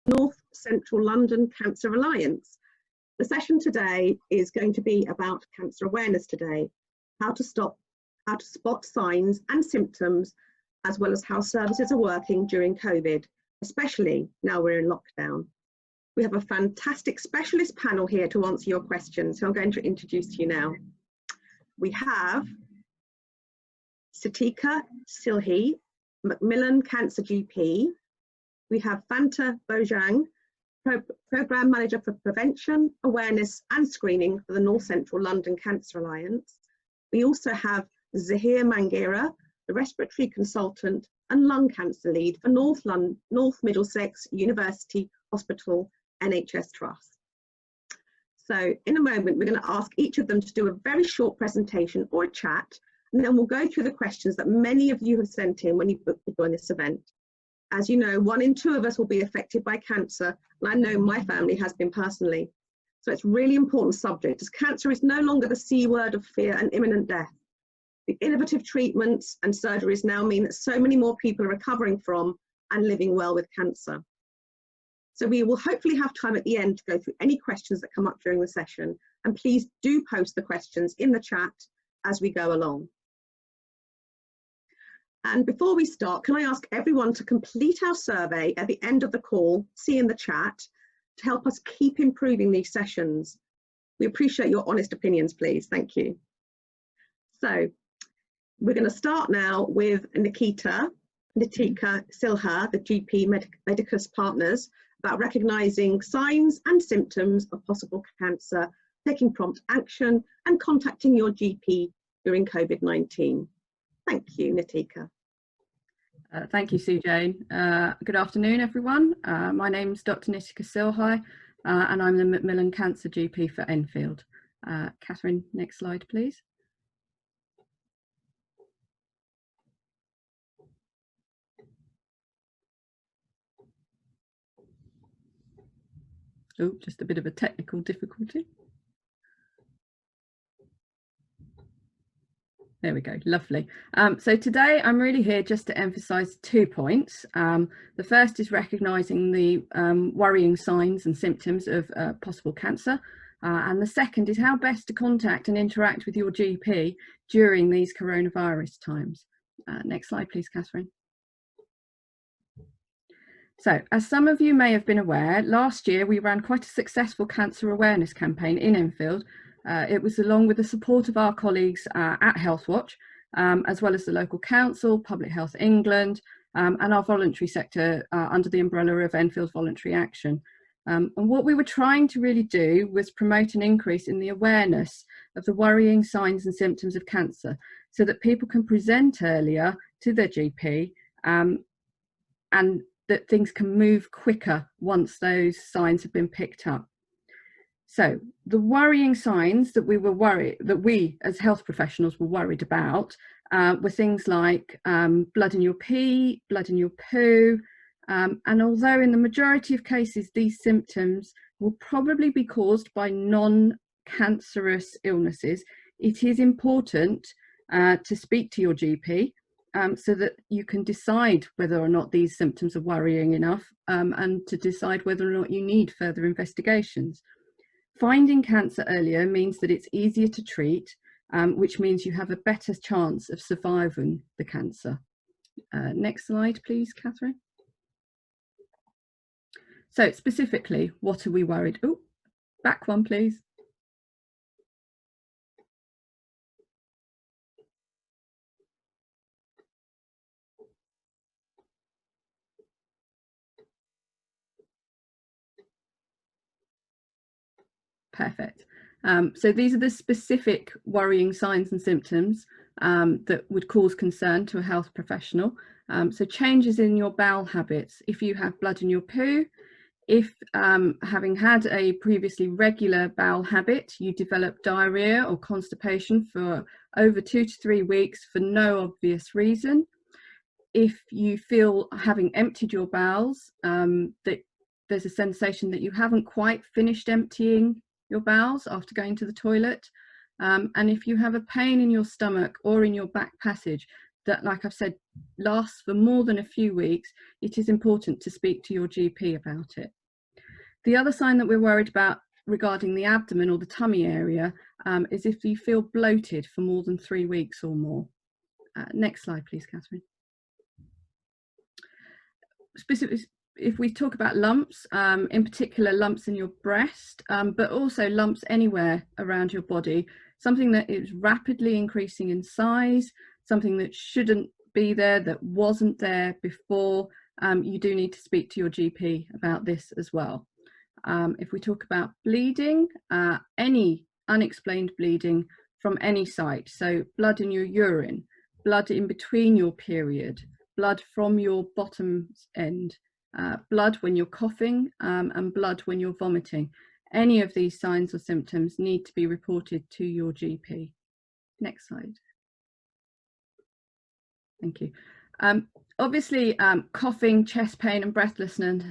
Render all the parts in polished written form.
North Central London Cancer Alliance. The session today is going to be about cancer awareness today, how to spot signs and symptoms, as well as how services are working during COVID, especially now we're in lockdown. We have a fantastic specialist panel here to answer your questions, who I'm going to introduce to you now. We have Nitika, Silhi, Macmillan Cancer GP. We have Fanta Bojang, Programme Manager for Prevention, Awareness and Screening for the North Central London Cancer Alliance. We also have Zaheer Mangera, the Respiratory Consultant and Lung Cancer Lead for North Middlesex University Hospital NHS Trust. So in a moment, we're going to ask each of them to do a very short presentation or a chat, and then we'll go through the questions that many of you have sent in when you booked to join this event. As you know, 1 in 2 of us will be affected by cancer, and I know my family has been personally. So it's a really important subject, as cancer is no longer the C word of fear and imminent death. The innovative treatments and surgeries now mean that so many more people are recovering from and living well with cancer. So we will hopefully have time at the end to go through any questions that come up during the session, and please do post the questions in the chat as we go along. And before we start, can I ask everyone to complete our survey at the end of the call, see in the chat, to help us keep improving these sessions. We appreciate your honest opinions, please. Thank you. So we're going to start now with Nitika, Silhi, the GP Medicus partners, about recognising signs and symptoms of possible cancer, taking prompt action and contacting your GP during COVID-19. Thank you, Nitika. Thank you, Sue Jane. Good afternoon, everyone. My name is Dr. Nitika Silhi, and I'm the Macmillan Cancer GP for Enfield. Catherine, next slide, please. Oh, just a bit of a technical difficulty. There we go, lovely. So today I'm really here just to emphasise 2 points. The first is recognising the worrying signs and symptoms of possible cancer. And the second is how best to contact and interact with your GP during these coronavirus times. Next slide, please, Catherine. So, as some of you may have been aware, last year we ran quite a successful cancer awareness campaign in Enfield. It was along with the support of our colleagues at Healthwatch, as well as the local council, Public Health England, and our voluntary sector under the umbrella of Enfield Voluntary Action. And what we were trying to really do was promote an increase in the awareness of the worrying signs and symptoms of cancer, so that people can present earlier to their GP and that things can move quicker once those signs have been picked up. So the worrying signs that we as health professionals were worried about were things like blood in your pee, blood in your poo, and although in the majority of cases these symptoms will probably be caused by non-cancerous illnesses, it is important to speak to your GP so that you can decide whether or not these symptoms are worrying enough, and to decide whether or not you need further investigations. Finding cancer earlier means that it's easier to treat, which means you have a better chance of surviving the cancer. Next slide, please, Catherine. So specifically, what are we worried? Oh, back one, please. Perfect. So these are the specific worrying signs and symptoms that would cause concern to a health professional. So changes in your bowel habits. If you have blood in your poo, if having had a previously regular bowel habit, you develop diarrhea or constipation for over 2 to 3 weeks for no obvious reason. If you feel, having emptied your bowels, that there's a sensation that you haven't quite finished emptying your bowels after going to the toilet, and if you have a pain in your stomach or in your back passage that, like I've said, lasts for more than a few weeks, it is important to speak to your GP about it. The other sign that we're worried about regarding the abdomen or the tummy area is if you feel bloated for more than 3 weeks or more. Next slide, please, Catherine. Specifically, if we talk about lumps, in particular lumps in your breast, but also lumps anywhere around your body, something that is rapidly increasing in size, something that shouldn't be there, that wasn't there before, you do need to speak to your GP about this as well. If we talk about bleeding, any unexplained bleeding from any site, so blood in your urine, blood in between your period, blood from your bottom end, blood when you're coughing, and blood when you're vomiting. Any of these signs or symptoms need to be reported to your GP. Next slide. Thank you. Obviously, coughing, chest pain and breathlessness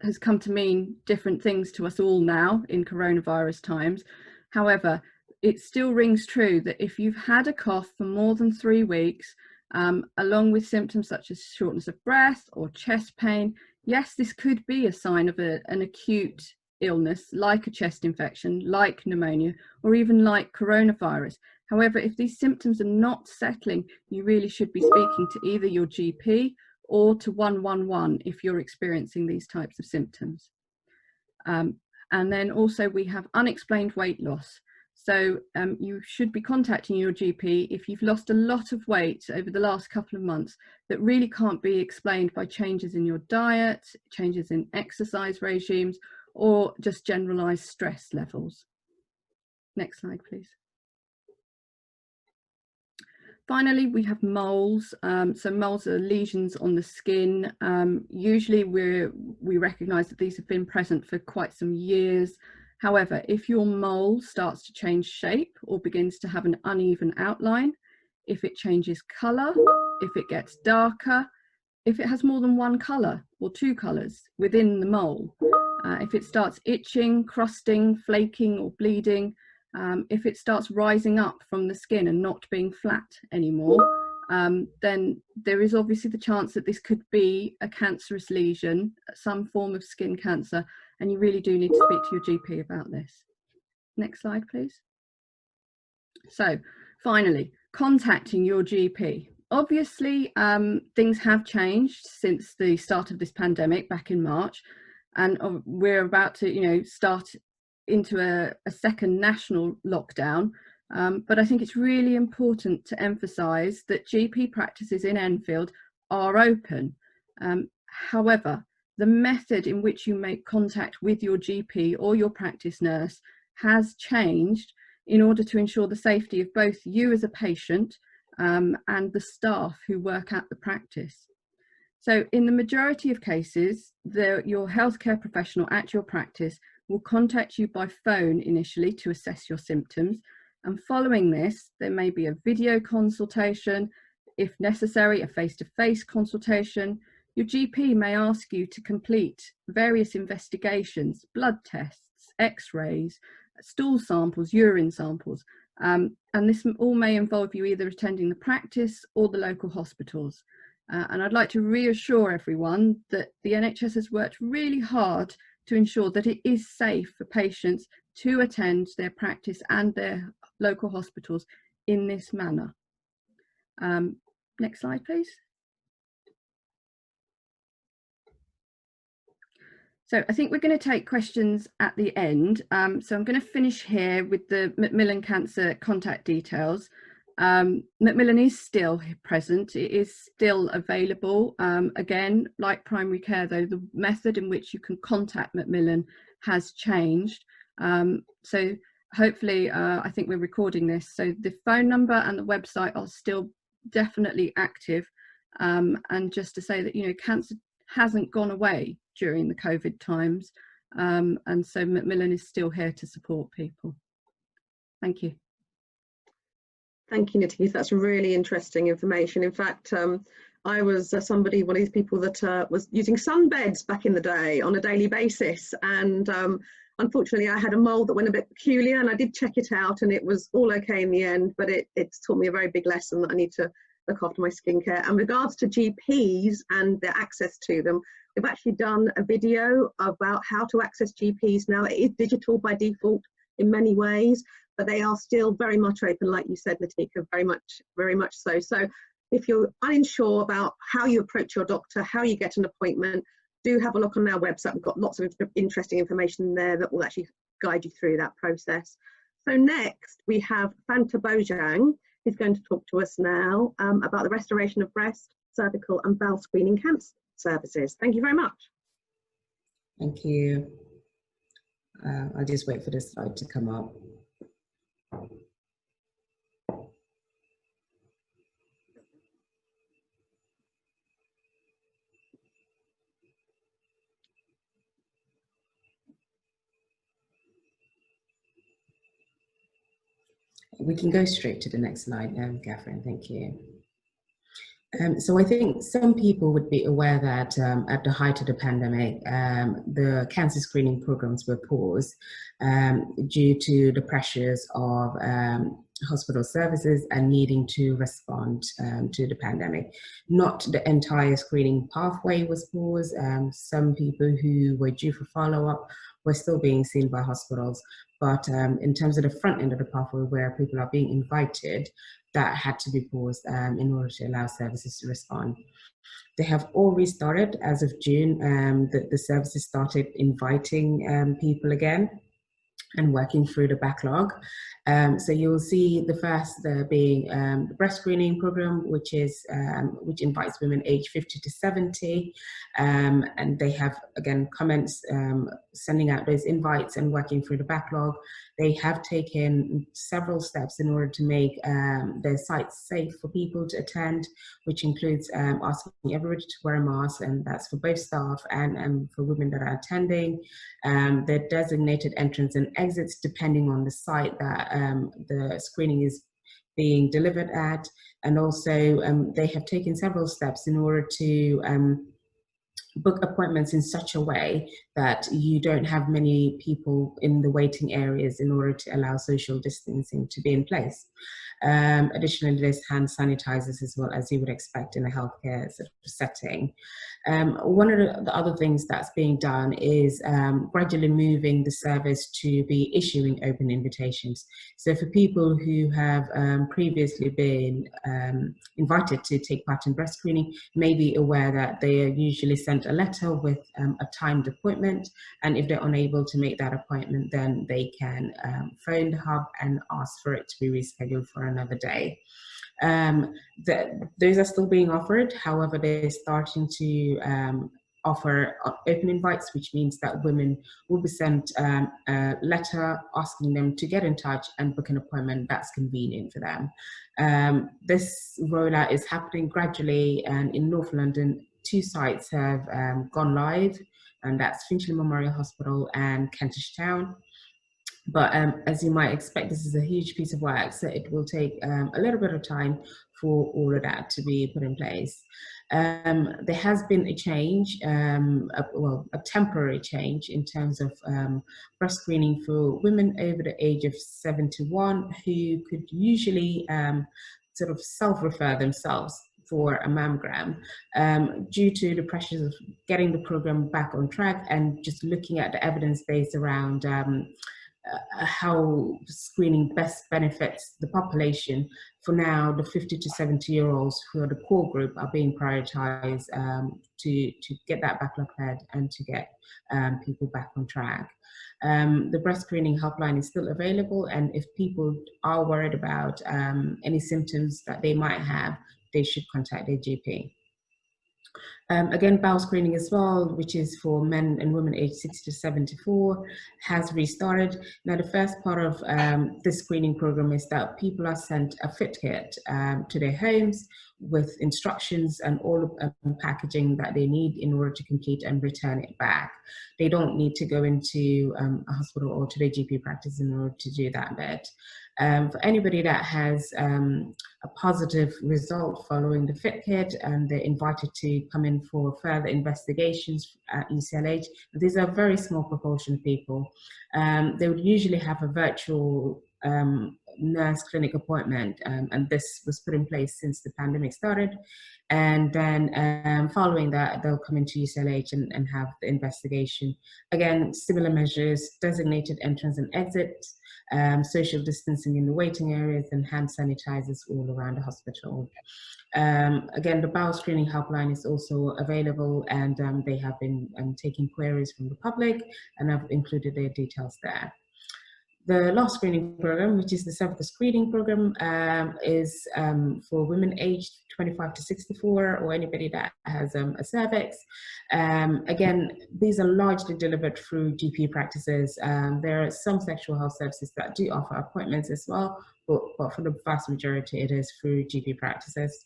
has come to mean different things to us all now in coronavirus times. However, it still rings true that if you've had a cough for more than 3 weeks, along with symptoms such as shortness of breath or chest pain, yes, this could be a sign of an acute illness like a chest infection, like pneumonia, or even like coronavirus. However, if these symptoms are not settling, you really should be speaking to either your GP or to 111 if you're experiencing these types of symptoms. And then also we have unexplained weight loss. So you should be contacting your GP if you've lost a lot of weight over the last couple of months that really can't be explained by changes in your diet, changes in exercise regimes, or just generalized stress levels. Next slide, please. Finally, we have moles. So moles are lesions on the skin. Usually we recognise that these have been present for quite some years. However, if your mole starts to change shape or begins to have an uneven outline, if it changes colour, if it gets darker, if it has more than one colour or 2 colours within the mole, if it starts itching, crusting, flaking or bleeding, if it starts rising up from the skin and not being flat anymore, then there is obviously the chance that this could be a cancerous lesion, some form of skin cancer, and you really do need to speak to your GP about this. Next slide, please. So finally, contacting your GP. Obviously, things have changed since the start of this pandemic back in March, and we're about to, start into a second national lockdown. But I think it's really important to emphasise that GP practices in Enfield are open. However, the method in which you make contact with your GP or your practice nurse has changed in order to ensure the safety of both you as a patient and the staff who work at the practice. So in the majority of cases, your healthcare professional at your practice will contact you by phone initially to assess your symptoms, and following this there may be a video consultation, if necessary a face-to-face consultation. Your GP may ask you to complete various investigations, blood tests, x-rays, stool samples, urine samples, and this all may involve you either attending the practice or the local hospitals. And I'd like to reassure everyone that the NHS has worked really hard to ensure that it is safe for patients to attend their practice and their local hospitals in this manner. Next slide, please. So I think we're going to take questions at the end. So I'm going to finish here with the Macmillan Cancer contact details. Macmillan is still present, it is still available. Again, like primary care though, the method in which you can contact Macmillan has changed. So hopefully, I think we're recording this, so the phone number and the website are still definitely active. And just to say that, cancer hasn't gone away during the COVID times. And so Macmillan is still here to support people. Thank you. Thank you, Nitika. That's really interesting information. In fact, I was one of these people that was using sunbeds back in the day on a daily basis. And unfortunately, I had a mole that went a bit peculiar, and I did check it out and it was all okay in the end, but it's taught me a very big lesson that I need to look after my skincare. And regards to GPs and their access to them, we've actually done a video about how to access GPs now. It is digital by default in many ways, but they are still very much open, like you said, Nitika, very much so. So if you're unsure about how you approach your doctor, how you get an appointment, do have a look on our website. We've got lots of interesting information there that will actually guide you through that process. So next we have Fanta Bojang, who's going to talk to us now about the restoration of breast, cervical and bowel screening cancer services. Thank you very much. Thank you. I'll just wait for this slide to come up. We can go straight to the next slide, Catherine, thank you. So I think some people would be aware that at the height of the pandemic, the cancer screening programs were paused due to the pressures of hospital services and needing to respond to the pandemic. Not the entire screening pathway was paused. Some people who were due for follow-up were still being seen by hospitals, but in terms of the front end of the pathway where people are being invited, that had to be paused in order to allow services to respond. They have all restarted as of June. The services started inviting people again and working through the backlog. So you'll see the first being the breast screening program, which invites women aged 50 to 70. And they have, again, comments sending out those invites and working through the backlog. They have taken several steps in order to make their sites safe for people to attend, which includes asking everybody to wear a mask, and that's for both staff and for women that are attending. Their designated entrance and exits depending on the site that the screening is being delivered at. And also they have taken several steps in order to book appointments in such a way that you don't have many people in the waiting areas in order to allow social distancing to be in place. Additionally, there's hand sanitizers as well, as you would expect in a healthcare sort of setting. One of the other things that's being done is gradually moving the service to be issuing open invitations. So for people who have previously been invited to take part in breast screening, may be aware that they are usually sent a letter with a timed appointment, and if they're unable to make that appointment, then they can phone the hub and ask for it to be rescheduled for another day. Those are still being offered. However, they're starting to offer open invites, which means that women will be sent a letter asking them to get in touch and book an appointment that's convenient for them. This rollout is happening gradually, and in North London, 2 sites have gone live, and that's Finchley Memorial Hospital and Kentish Town. But as you might expect, this is a huge piece of work, so it will take a little bit of time for all of that to be put in place. There has been a change, a temporary change in terms of breast screening for women over the age of 71 who could usually sort of self-refer themselves for a mammogram due to the pressures of getting the program back on track and just looking at the evidence base around how screening best benefits the population. For now, the 50 to 70-year-olds who are the core group are being prioritized to get that backlog cleared and to get people back on track. The breast screening helpline is still available, and if people are worried about any symptoms that they might have, they should contact their GP. Again, bowel screening as well, which is for men and women aged 60 to 74, has restarted. Now, the first part of this screening program is that people are sent a fit kit to their homes with instructions and all of packaging that they need in order to complete and return it back. They don't need to go into a hospital or to their GP practice in order to do that bit. For anybody that has a positive result following the fit kit, and they're invited to come in for further investigations at UCLH. These are a very small proportion of people. They would usually have a virtual nurse clinic appointment, and this was put in place since the pandemic started. And then following that, they'll come into UCLH and have the investigation. Again, similar measures, designated entrance and exit, social distancing in the waiting areas, and hand sanitizers all around the hospital. Again, the bowel screening helpline is also available, and they have been taking queries from the public, and I've included their details there. The last screening program, which is the cervical screening program, is for women aged 25 to 64 or anybody that has a cervix. Again, these are largely delivered through GP practices. There are some sexual health services that do offer appointments as well, but for the vast majority, it is through GP practices.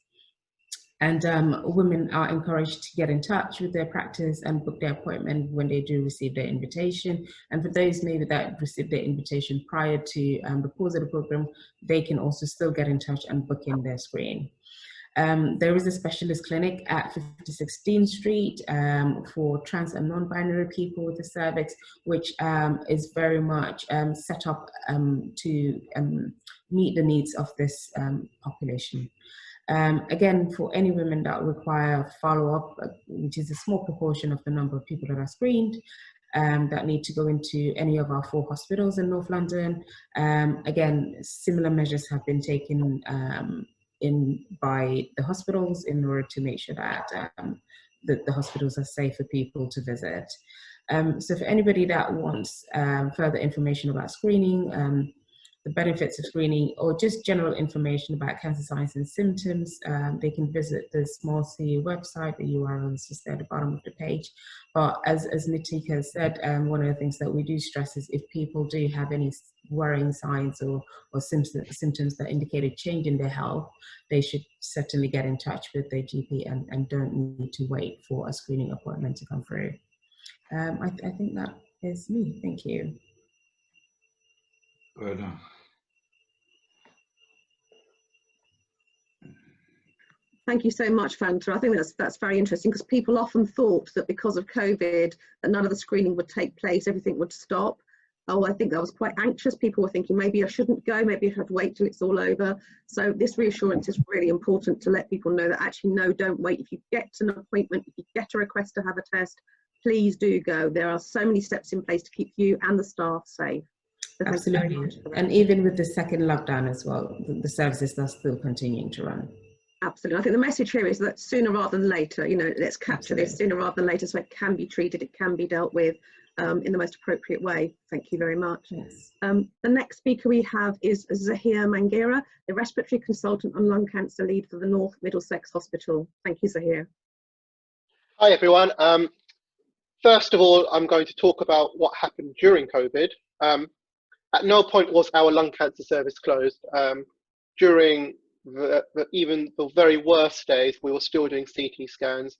And women are encouraged to get in touch with their practice and book their appointment when they do receive their invitation. And for those maybe that received their invitation prior to the pause of the program, they can also still get in touch and book in their screen. There is a specialist clinic at 56 Dean Street for trans and non-binary people with a cervix, which is very much set up to meet the needs of this population. Again, for any women that require follow-up, which is a small proportion of the number of people that are screened, that need to go into any of our 4 hospitals in North London. Again, similar measures have been taken in by the hospitals in order to make sure that the hospitals are safe for people to visit. So for anybody that wants further information about screening, the benefits of screening, or just general information about cancer signs and symptoms, they can visit the Small C website. The URL is just there at the bottom of the page. But as Nitika said, one of the things that we do stress is if people do have any worrying signs or symptoms that indicate a change in their health, they should certainly get in touch with their GP and don't need to wait for a screening appointment to come through. I think that is me. Thank you. Well done. Thank you so much, Fanta. I think that's very interesting, because people often thought that because of COVID that none of the screening would take place, everything would stop. Oh, I think I was quite anxious. People were thinking maybe I shouldn't go, maybe I have to wait till it's all over. So this reassurance is really important to let people know that actually, no, don't wait. If you get an appointment, if you get a request to have a test, please do go. There are so many steps in place to keep you and the staff safe. So absolutely. And even with the second lockdown as well, the services are still continuing to run. Absolutely. I think the message here is that sooner rather than later, you know, let's capture this sooner rather than later, so it can be treated, it can be dealt with in the most appropriate way. Thank you very much. Yes. The next speaker we have is Zaheer Mangera, the respiratory consultant and lung cancer lead for the North Middlesex Hospital. Thank you, Zaheer. Hi, everyone. First of all, I'm going to talk about what happened during COVID. At no point was our lung cancer service closed. During even the very worst days, we were still doing CT scans.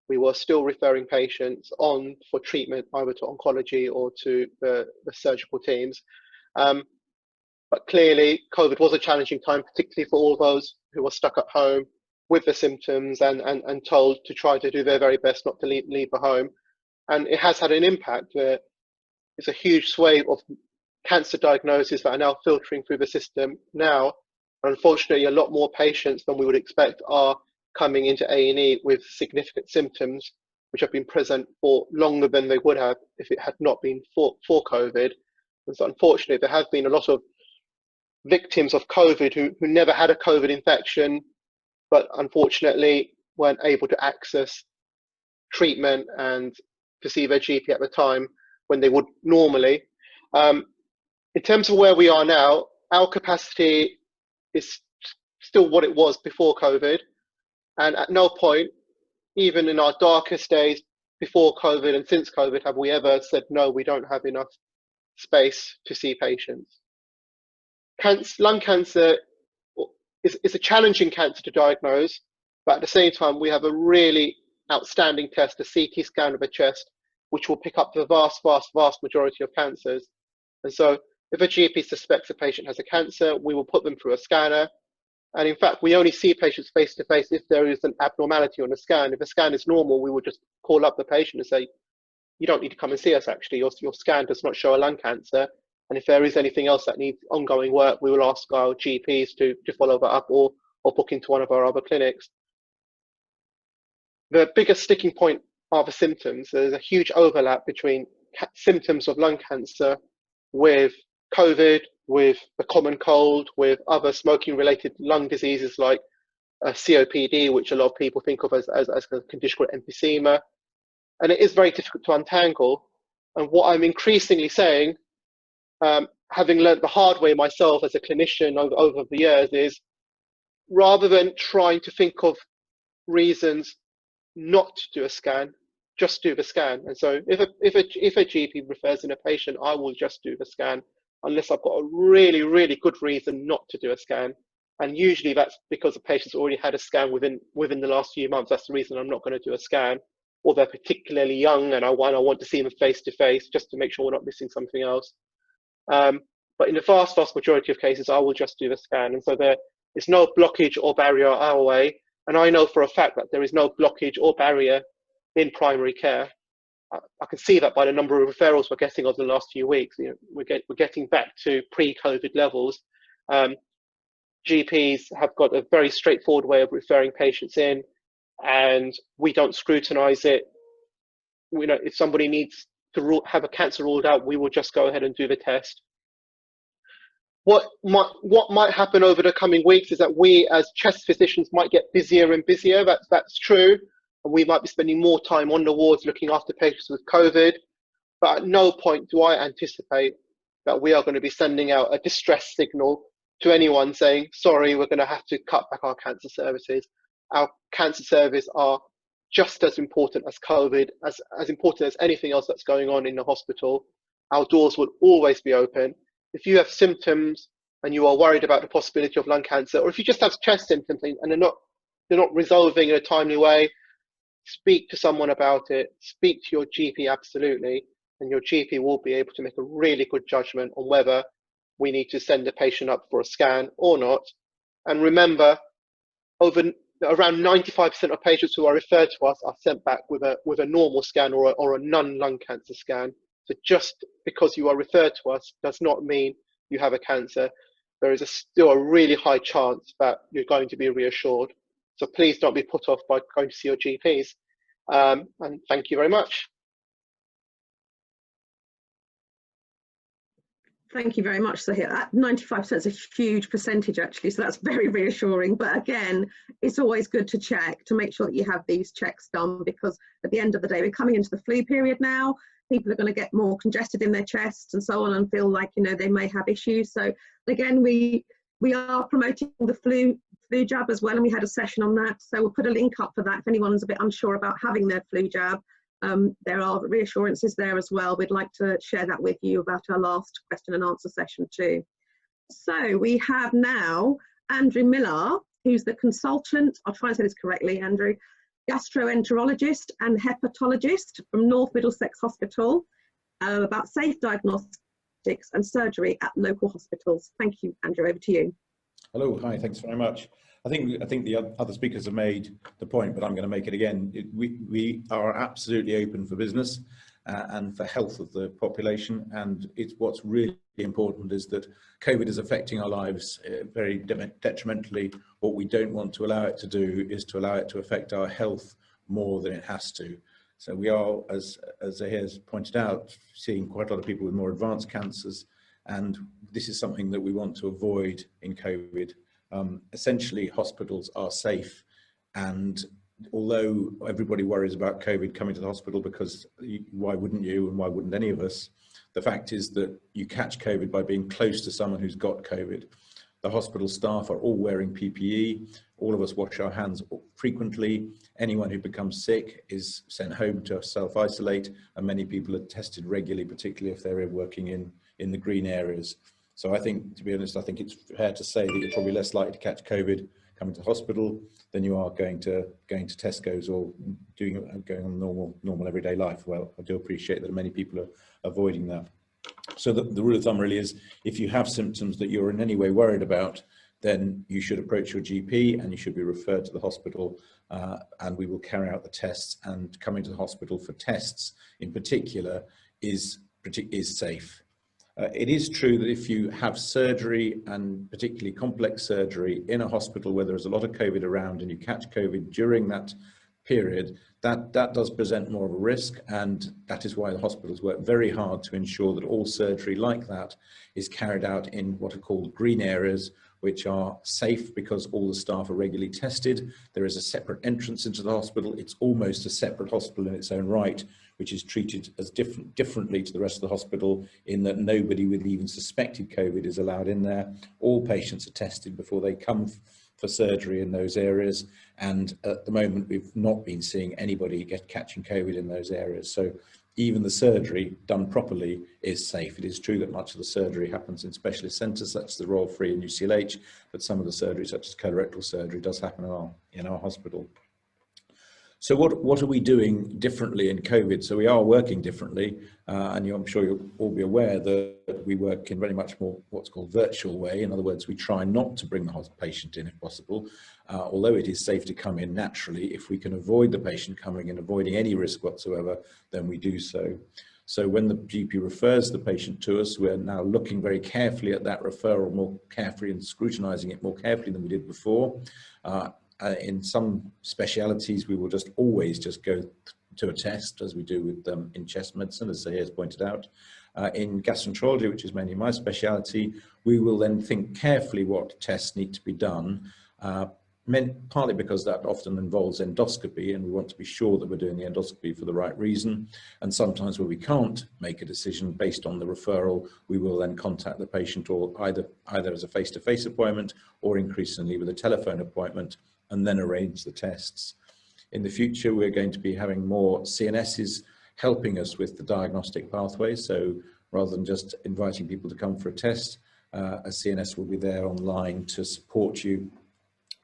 We were still referring patients on for treatment, either to oncology or to the surgical teams. But clearly, COVID was a challenging time, particularly for all those who were stuck at home with the symptoms and told to try to do their very best not to leave the home. And it has had an impact. It's a huge swathe of cancer diagnoses that are now filtering through the system now. Unfortunately, a lot more patients than we would expect are coming into A&E with significant symptoms, which have been present for longer than they would have if it had not been for COVID. And so unfortunately, there have been a lot of victims of COVID who never had a COVID infection, but unfortunately weren't able to access treatment and to see their GP at the time when they would normally. In terms of where we are now, our capacity is still what it was before COVID. And at no point, even in our darkest days before COVID and since COVID, have we ever said, no, we don't have enough space to see patients. Lung cancer is a challenging cancer to diagnose, but at the same time, we have a really outstanding test, a CT scan of the chest, which will pick up the vast majority of cancers. And so if a GP suspects a patient has a cancer, we will put them through a scanner. And in fact, we only see patients face to face if there is an abnormality on the scan. If a scan is normal, we would just call up the patient and say, you don't need to come and see us, actually. Your scan does not show a lung cancer. And if there is anything else that needs ongoing work, we will ask our GPs to follow that up or book into one of our other clinics. The biggest sticking point are the symptoms. There's a huge overlap between symptoms of lung cancer with COVID, with the common cold, with other smoking-related lung diseases like COPD, which a lot of people think of as a condition called emphysema. And it is very difficult to untangle. And what I'm increasingly saying, having learned the hard way myself as a clinician over the years, is rather than trying to think of reasons not to do a scan, just do the scan. And so if a GP refers in a patient, I will just do the scan unless I've got a really, really good reason not to do a scan. And usually that's because the patient's already had a scan within the last few months. That's the reason I'm not going to do a scan. Or they're particularly young and I want to see them face to face just to make sure we're not missing something else. But in the vast majority of cases, I will just do the scan. And so there is no blockage or barrier our way. And I know for a fact that there is no blockage or barrier in primary care. I can see that by the number of referrals we're getting over the last few weeks. You know, we're getting back to pre-COVID levels. GPs have got a very straightforward way of referring patients in, and we don't scrutinize it. You know, if somebody needs to have a cancer ruled out, we will just go ahead and do the test. What might happen over the coming weeks is that we as chest physicians might get busier and busier. That's true. And we might be spending more time on the wards looking after patients with COVID. But at no point do I anticipate that we are going to be sending out a distress signal to anyone saying, sorry, we're going to have to cut back our cancer services. Our cancer services are just as important as COVID, as important as anything else that's going on in the hospital. Our doors will always be open. If you have symptoms and you are worried about the possibility of lung cancer, or if you just have chest symptoms and they're not resolving in a timely way, speak to someone about it, speak to your GP absolutely, and your GP will be able to make a really good judgment on whether we need to send the patient up for a scan or not. And remember, around 95% of patients who are referred to us are sent back with a normal scan or a non-lung cancer scan. So just because you are referred to us does not mean you have a cancer. There is still a really high chance that you're going to be reassured. So please don't be put off by going to see your GPs. And thank you very much. Thank you very much, Zaheer. That 95% is a huge percentage, actually, so that's very reassuring. But again, it's always good to check to make sure that you have these checks done, because at the end of the day, we're coming into the flu period now. People are going to get more congested in their chests and so on and feel like, you know, they may have issues. So again, we are promoting the flu jab as well, and we had a session on that. So we'll put a link up for that if anyone's a bit unsure about having their flu jab. There are reassurances there as well. We'd like to share that with you about our last question and answer session too. So we have now Andrew Millar, who's the consultant, I'll try and say this correctly, Andrew, gastroenterologist and hepatologist from North Middlesex Hospital, about safe diagnostics and surgery at local hospitals. Thank you, Andrew, over to you. Hello, hi, thanks very much. I think the other speakers have made the point, but I'm going to make it again. We are absolutely open for business and for health of the population, and what's really important is that COVID is affecting our lives very detrimentally. What we don't want to allow it to do is to allow it to affect our health more than it has to. So we are, as Zaheer has pointed out, seeing quite a lot of people with more advanced cancers, and this is something that we want to avoid in COVID. Essentially, hospitals are safe, and although everybody worries about COVID coming to the hospital, because why wouldn't you and why wouldn't any of us, the fact is that you catch COVID by being close to someone who's got COVID. The hospital staff are all wearing PPE, all of us wash our hands frequently, anyone who becomes sick is sent home to self-isolate, and many people are tested regularly, particularly if they're working in the green areas. So I think, to be honest, I think it's fair to say that you're probably less likely to catch COVID coming to hospital than you are going to Tesco's or going on normal everyday life. Well, I do appreciate that many people are avoiding that. So the rule of thumb really is, if you have symptoms that you're in any way worried about, then you should approach your GP and you should be referred to the hospital, and we will carry out the tests. And coming to the hospital for tests in particular is safe. It is true that if you have surgery, and particularly complex surgery, in a hospital where there's a lot of COVID around and you catch COVID during that period, that does present more of a risk, and that is why the hospitals work very hard to ensure that all surgery like that is carried out in what are called green areas, which are safe because all the staff are regularly tested. There is a separate entrance into the hospital. It's almost a separate hospital in its own right, which is treated as differently to the rest of the hospital, in that nobody with even suspected COVID is allowed in there. All patients are tested before they come for surgery in those areas, and at the moment we've not been seeing anybody catching COVID in those areas. So even the surgery done properly is safe. It is true that much of the surgery happens in specialist centres such as the Royal Free and UCLH, but some of the surgery such as colorectal surgery does happen in our hospital. So what are we doing differently in COVID? So we are working differently, and I'm sure you'll all be aware that we work in very much more what's called virtual way. In other words, we try not to bring the patient in if possible, although it is safe to come in naturally. If we can avoid the patient coming and avoiding any risk whatsoever, then we do so. So when the GP refers the patient to us, we're now looking very carefully at that referral, more carefully, and scrutinising it more carefully than we did before. In some specialities, we will always go to a test, as we do with in chest medicine, as Zaheer has pointed out. In gastroenterology, which is mainly my speciality, we will then think carefully what tests need to be done, partly because that often involves endoscopy, and we want to be sure that we're doing the endoscopy for the right reason. And sometimes where we can't make a decision based on the referral, we will then contact the patient, or either as a face-to-face appointment, or increasingly with a telephone appointment, and then arrange the tests. In the future, we're going to be having more CNSs helping us with the diagnostic pathway. So rather than just inviting people to come for a test, a CNS will be there online to support you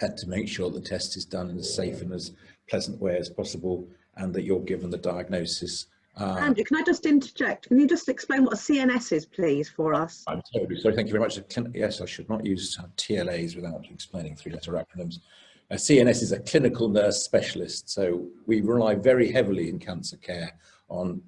and to make sure the test is done in as safe and as pleasant way as possible, and that you're given the diagnosis. Andrew, can I just interject? Can you just explain what a CNS is, please, for us? I'm totally sorry. Thank you very much. Yes, I should not use TLAs without explaining three-letter acronyms. A CNS is a clinical nurse specialist. So we rely very heavily in cancer care on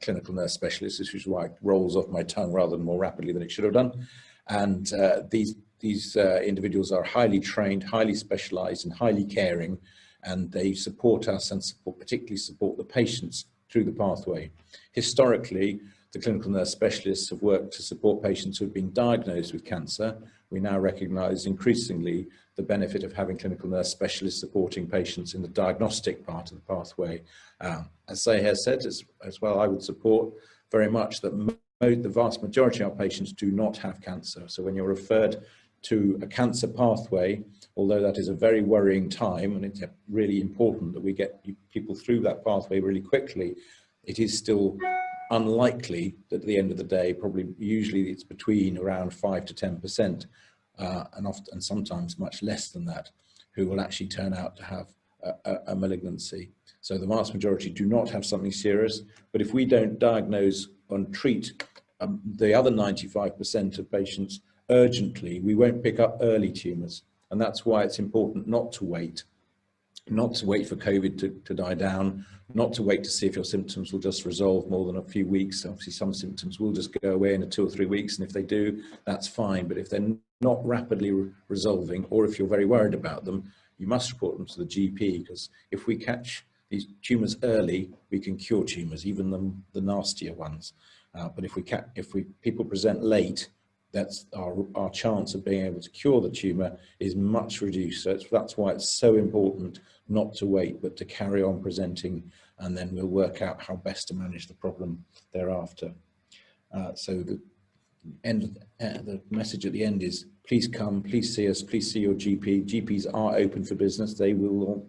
clinical nurse specialists, which is why it rolls off my tongue rather than more rapidly than it should have done. And these individuals are highly trained, highly specialized, and highly caring, and they support us and particularly support the patients through the pathway. Historically, the clinical nurse specialists have worked to support patients who have been diagnosed with cancer. We now recognize increasingly the benefit of having clinical nurse specialists supporting patients in the diagnostic part of the pathway. As Zaheer said as well, I would support very much that the vast majority of our patients do not have cancer. So when you're referred to a cancer pathway, although that is a very worrying time, and it's really important that we get people through that pathway really quickly, it is still unlikely that at the end of the day, usually it's between around 5 to 10%, and sometimes much less than that, who will actually turn out to have a malignancy. So the vast majority do not have something serious, but if we don't diagnose and treat the other 95% of patients urgently, we won't pick up early tumours. And that's why it's important not to wait for COVID to die down, not to wait to see if your symptoms will just resolve more than a few weeks. Obviously, some symptoms will just go away in 2 or 3 weeks, and if they do, that's fine. But if they're not rapidly resolving, or if you're very worried about them, you must report them to the GP, because if we catch these tumours early, we can cure tumours, even the nastier ones. But if people present late, that's our chance of being able to cure the tumour is much reduced. So that's why it's so important not to wait, but to carry on presenting, and then we'll work out how best to manage the problem thereafter. So the message at the end is, please come, please see us, please see your GP. GPs are open for business. They will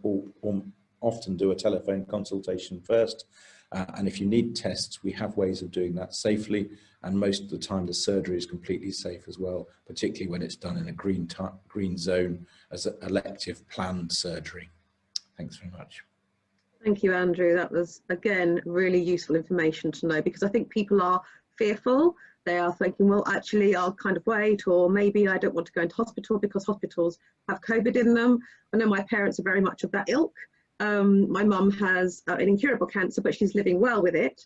often do a telephone consultation first. And if you need tests, we have ways of doing that safely. And most of the time, the surgery is completely safe as well, particularly when it's done in a green zone as an elective planned surgery. Thanks very much. Thank you, Andrew. That was, again, really useful information to know, because I think people are fearful. They are thinking, well, actually, I'll kind of wait, or maybe I don't want to go into hospital because hospitals have COVID in them. I know my parents are very much of that ilk. My mum has an incurable cancer, but she's living well with it.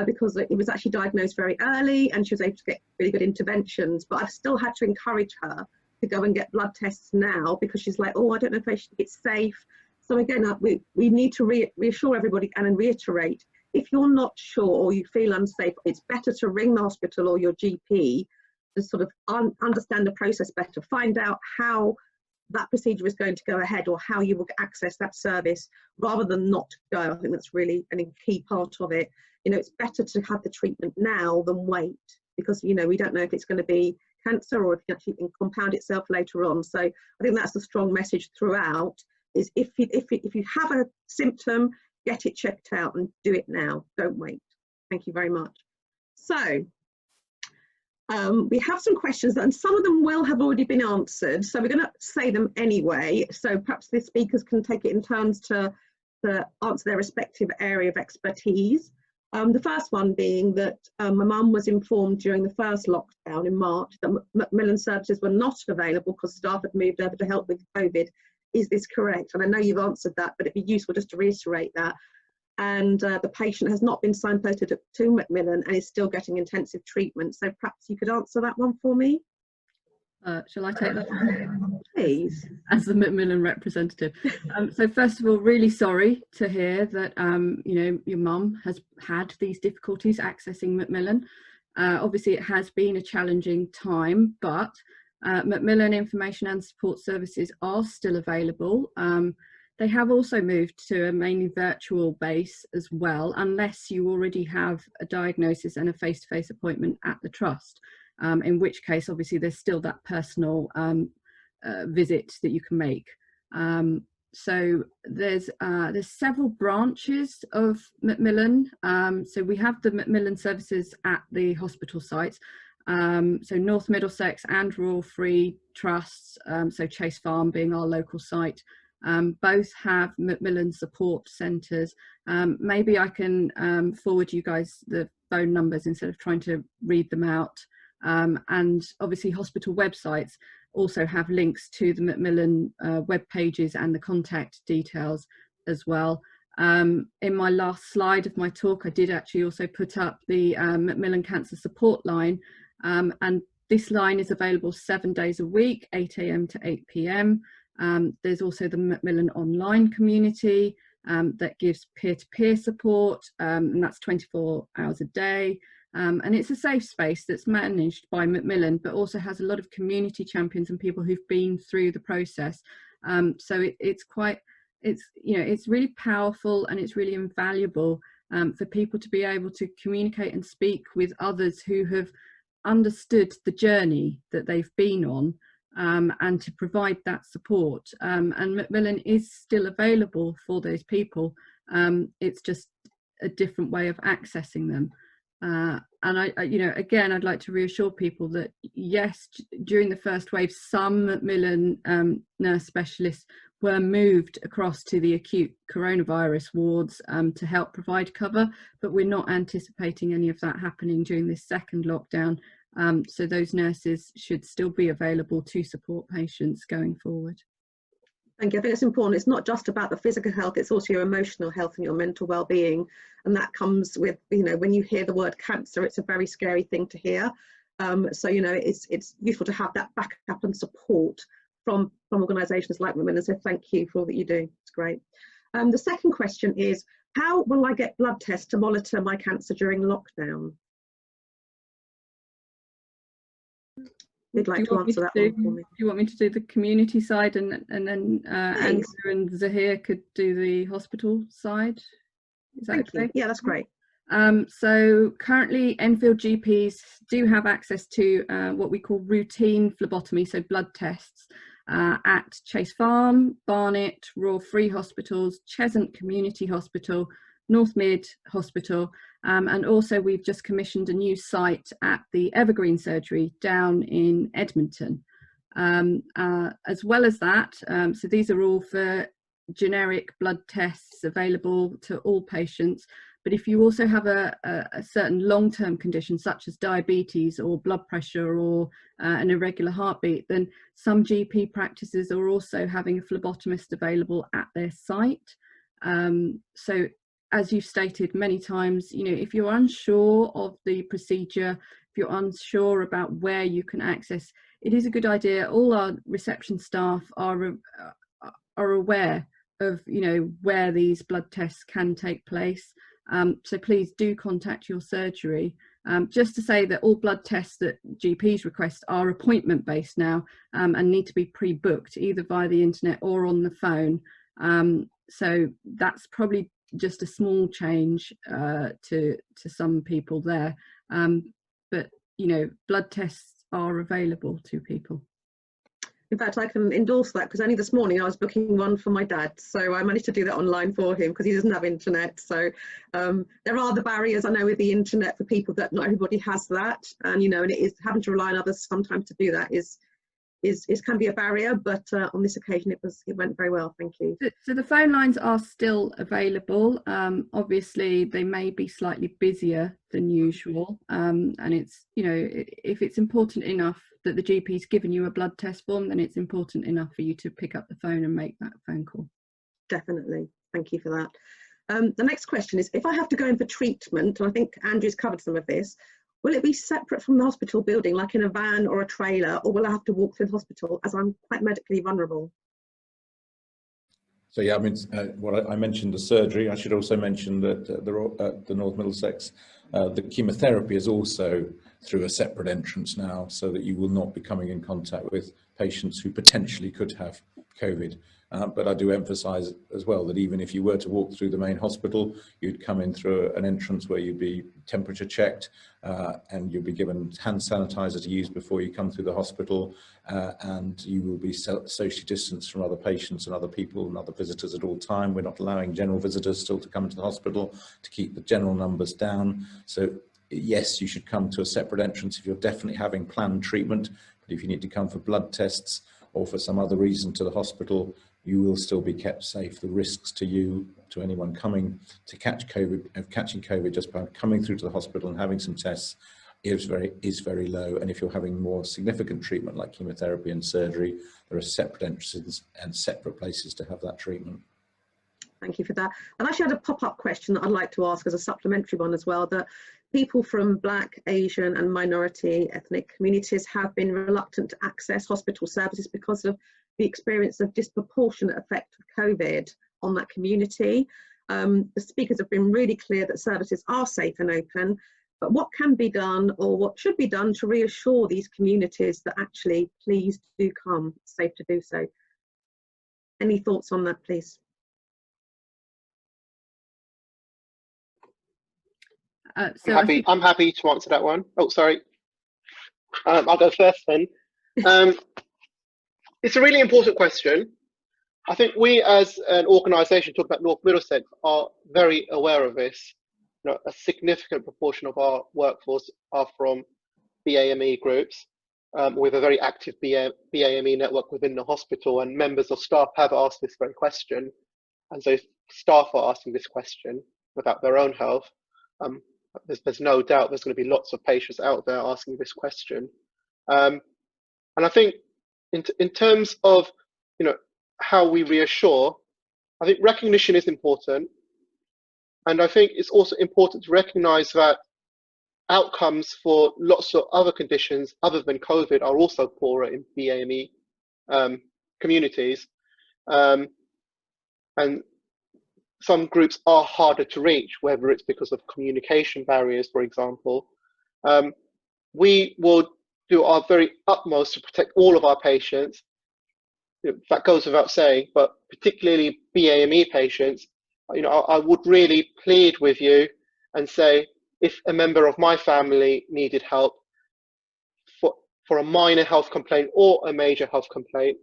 because it was actually diagnosed very early and she was able to get really good interventions. But I've still had to encourage her to go and get blood tests now because she's like, oh, I don't know if it's safe. So again, we need to reassure everybody and reiterate, if you're not sure or you feel unsafe, it's better to ring the hospital or your GP to sort of understand the process better, find out how that procedure is going to go ahead or how you will access that service rather than not go. I think that's really a key part of it. You know, it's better to have the treatment now than wait because, you know, we don't know if it's going to be cancer or if it actually can compound itself later on. So I think that's the strong message throughout, is if you have a symptom, get it checked out and do it now. Don't wait. Thank you very much. So we have some questions and some of them will have already been answered. So we're going to say them anyway. So perhaps the speakers can take it in turns to answer their respective area of expertise. The first one being that my mum was informed during the first lockdown in March that Macmillan services were not available because staff had moved over to help with COVID. Is this correct? And I know you've answered that, but it'd be useful just to reiterate that. And the patient has not been signposted to Macmillan and is still getting intensive treatment. So perhaps you could answer that one for me. Shall I take that one? Please. As the Macmillan representative. So first of all, really sorry to hear that you know, your mum has had these difficulties accessing Macmillan. Obviously it has been a challenging time, but Macmillan information and support services are still available. They have also moved to a mainly virtual base as well, unless you already have a diagnosis and a face-to-face appointment at the trust, in which case obviously there's still that personal visit that you can make. So there's several branches of Macmillan. So we have the Macmillan services at the hospital sites. So North Middlesex and Rural Free Trusts, so Chase Farm being our local site, both have Macmillan support centres. Maybe I can forward you guys the phone numbers instead of trying to read them out. And obviously hospital websites also have links to the Macmillan web pages and the contact details as well. In my last slide of my talk, I did actually also put up the Macmillan Cancer Support Line, and this line is available 7 days a week, 8 AM to 8 PM. There's also the Macmillan online community that gives peer-to-peer support, and that's 24 hours a day. And it's a safe space that's managed by Macmillan, but also has a lot of community champions and people who've been through the process. So it's really powerful and it's really invaluable for people to be able to communicate and speak with others who have understood the journey that they've been on, and to provide that support. And Macmillan is still available for those people. It's just a different way of accessing them. And again, I'd like to reassure people that yes, during the first wave, some Macmillan nurse specialists were moved across to the acute coronavirus wards to help provide cover, but we're not anticipating any of that happening during this second lockdown. So those nurses should still be available to support patients going forward. Thank you. I think it's important. It's not just about the physical health, it's also your emotional health and your mental well-being. And that comes with, you know, when you hear the word cancer, it's a very scary thing to hear. So, you know, it's useful to have that backup and support from organisations like Macmillan. So thank you for all that you do. It's great. The second question is, how will I get blood tests to monitor my cancer during lockdown? We'd like to answer that one for me. Do you want me to do the community side and then Andrew and Zaheer could do the hospital side? Is that okay? Yeah, that's great. So currently Enfield GPs do have access to what we call routine phlebotomy, so blood tests at Chase Farm, Barnet, Royal Free Hospitals, Cheshunt Community Hospital, North Mid Hospital, and also we've just commissioned a new site at the Evergreen Surgery down in Edmonton. As well as that, so these are all for generic blood tests available to all patients. But if you also have a certain long-term condition such as diabetes or blood pressure or an irregular heartbeat, then some GP practices are also having a phlebotomist available at their site. So as you've stated many times, you know, if you're unsure of the procedure, if you're unsure about where you can access, it is a good idea. All our reception staff are aware of, you know, where these blood tests can take place. So please do contact your surgery. Just to say that all blood tests that GPs request are appointment based now, and need to be pre-booked either via the internet or on the phone. So that's probably just a small change to some people there. But, you know, blood tests are available to people. In fact, I can endorse that, because only this morning I was booking one for my dad. So I managed to do that online for him because he doesn't have internet. So there are the barriers, I know, with the internet for people that not everybody has that. And, you know, and it is having to rely on others sometimes to do that is can be a barrier. But on this occasion, it went very well. Thank you. So the phone lines are still available. Obviously, they may be slightly busier than usual. And it's, you know, if it's important enough that the GP's given you a blood test form, then it's important enough for you to pick up the phone and make that phone call. Definitely. Thank you for that. The next question is, if I have to go in for treatment, and I think Andrew's covered some of this, will it be separate from the hospital building, like in a van or a trailer, or will I have to walk through the hospital, as I'm quite medically vulnerable? So yeah, I mean, I mentioned the surgery. I should also mention that the North Middlesex, the chemotherapy is also through a separate entrance now, so that you will not be coming in contact with patients who potentially could have COVID. But I do emphasise as well that even if you were to walk through the main hospital, you'd come in through an entrance where you'd be temperature checked, and you'll be given hand sanitizer to use before you come through the hospital, and you will be socially distanced from other patients and other people and other visitors at all time. We're not allowing general visitors still to come into the hospital to keep the general numbers down. So yes, you should come to a separate entrance if you're definitely having planned treatment, but if you need to come for blood tests or for some other reason to the hospital, you will still be kept safe. The risks to you, to anyone coming to catch COVID, of catching COVID just by coming through to the hospital and having some tests is very low. And if you're having more significant treatment like chemotherapy and surgery, there are separate entrances and separate places to have that treatment. Thank you for that. I've actually had a pop-up question that I'd like to ask as a supplementary one as well, that people from Black, Asian and minority ethnic communities have been reluctant to access hospital services because of the experience of disproportionate effect of COVID on that community. The speakers have been really clear that services are safe and open, but what can be done, or what should be done, to reassure these communities that actually, please do come, it's safe to do so? Any thoughts on that, please? I'm happy to answer that one. Oh, sorry. I'll go first then. It's a really important question. I think we as an organisation, talking about North Middlesex, are very aware of this. You know, a significant proportion of our workforce are from BAME groups, with a very active BAME network within the hospital, and members of staff have asked this very question. And so staff are asking this question about their own health. There's no doubt there's going to be lots of patients out there asking this question. And I think in terms of, you know, how we reassure, I think recognition is important. And I think it's also important to recognize that outcomes for lots of other conditions other than COVID are also poorer in BAME communities. And some groups are harder to reach, whether it's because of communication barriers, for example. We will do our very utmost to protect all of our patients. That goes without saying, but particularly BAME patients, you know, I would really plead with you and say, if a member of my family needed help for a minor health complaint or a major health complaint,